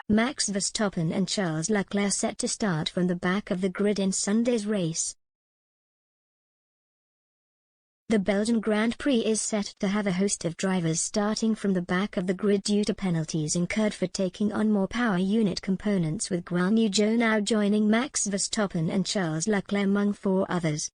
Max Verstappen and Charles Leclerc set to start from the back of the grid in Sunday's race. The Belgian Grand Prix is set to have a host of drivers starting from the back of the grid due to penalties incurred for taking on more power unit components, with Guan Yu Zhou now joining Max Verstappen and Charles Leclerc among 4 others.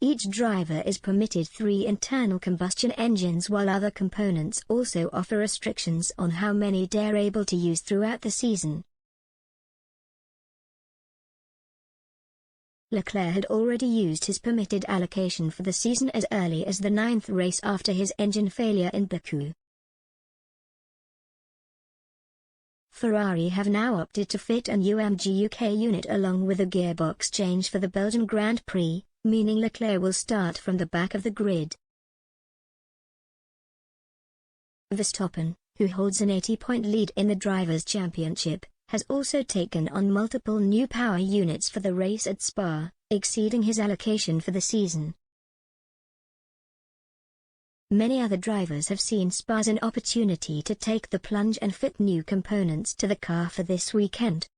Each driver is permitted 3 internal combustion engines, while other components also offer restrictions on how many they are able to use throughout the season. Leclerc had already used his permitted allocation for the season as early as the 9th race after his engine failure in Baku. Ferrari have now opted to fit an UMG UK unit along with a gearbox change for the Belgian Grand Prix, meaning Leclerc will start from the back of the grid. Verstappen, who holds an 80-point lead in the Drivers' Championship, has also taken on multiple new power units for the race at Spa, exceeding his allocation for the season. Many other drivers have seen Spa as an opportunity to take the plunge and fit new components to the car for this weekend.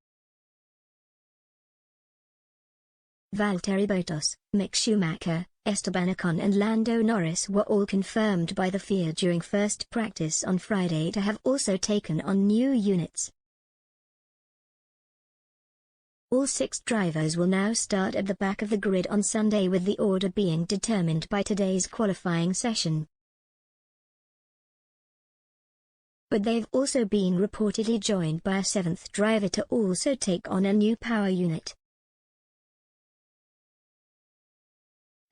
Valtteri Bottas, Mick Schumacher, Esteban Ocon and Lando Norris were all confirmed by the FIA during first practice on Friday to have also taken on new units. All 6 drivers will now start at the back of the grid on Sunday, with the order being determined by today's qualifying session. But they've also been reportedly joined by a 7th driver to also take on a new power unit.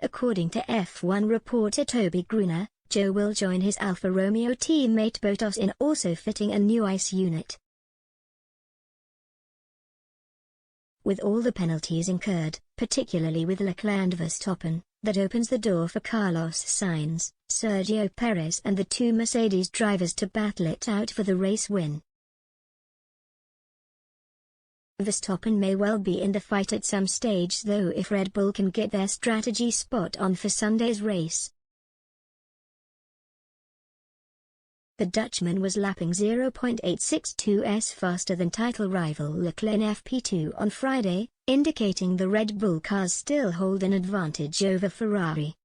According to F1 reporter Toby Gruner, Joe will join his Alfa Romeo teammate Bottas in also fitting a new ICE unit. With all the penalties incurred, particularly with Leclerc and Verstappen, that opens the door for Carlos Sainz, Sergio Perez and the 2 Mercedes drivers to battle it out for the race win. Verstappen may well be in the fight at some stage though if Red Bull can get their strategy spot on for Sunday's race. The Dutchman was lapping 0.862s faster than title rival Leclerc in FP2 on Friday, indicating the Red Bull cars still hold an advantage over Ferrari.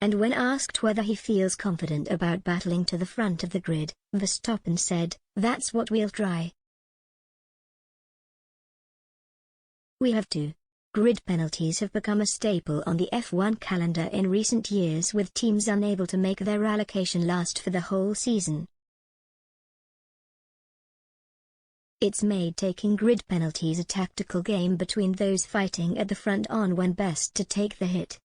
And when asked whether he feels confident about battling to the front of the grid, Verstappen said, "That's what we'll try. We have to." Grid penalties have become a staple on the F1 calendar in recent years, with teams unable to make their allocation last for the whole season. It's made taking grid penalties a tactical game between those fighting at the front on when best to take the hit.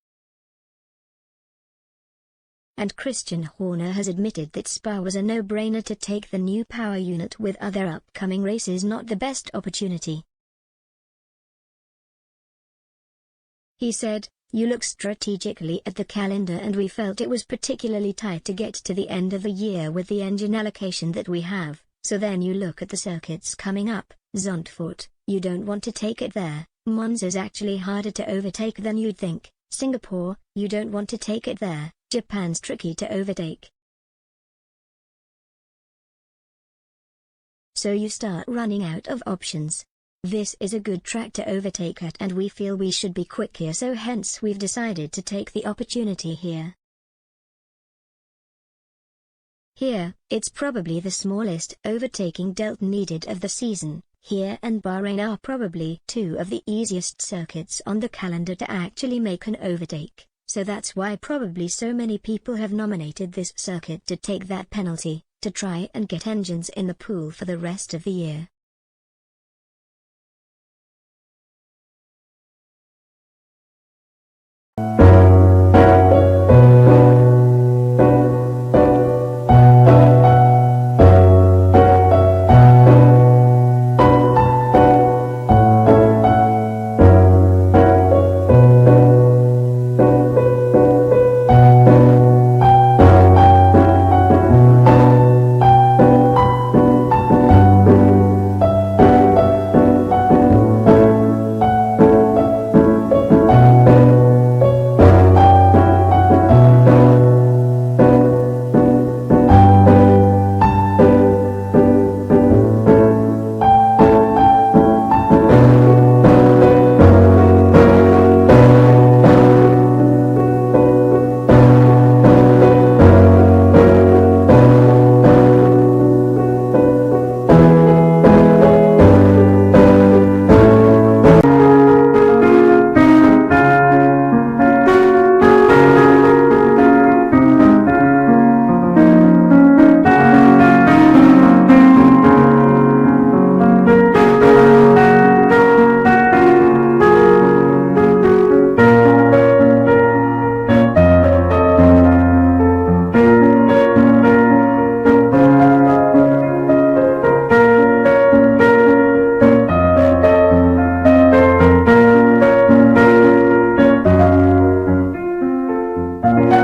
And Christian Horner has admitted that Spa was a no-brainer to take the new power unit, with other upcoming races not the best opportunity. He said, "You look strategically at the calendar and we felt it was particularly tight to get to the end of the year with the engine allocation that we have, so then you look at the circuits coming up. Zandvoort, you don't want to take it there. Monza's actually harder to overtake than you'd think. Singapore, you don't want to take it there. Japan's tricky to overtake. So you start running out of options. This is a good track to overtake at and we feel we should be quick here, so hence we've decided to take the opportunity here. Here, it's probably the smallest overtaking delta needed of the season. Here and Bahrain are probably 2 of the easiest circuits on the calendar to actually make an overtake, so that's why probably so many people have nominated this circuit to take that penalty, to try and get engines in the pool for the rest of the year. you.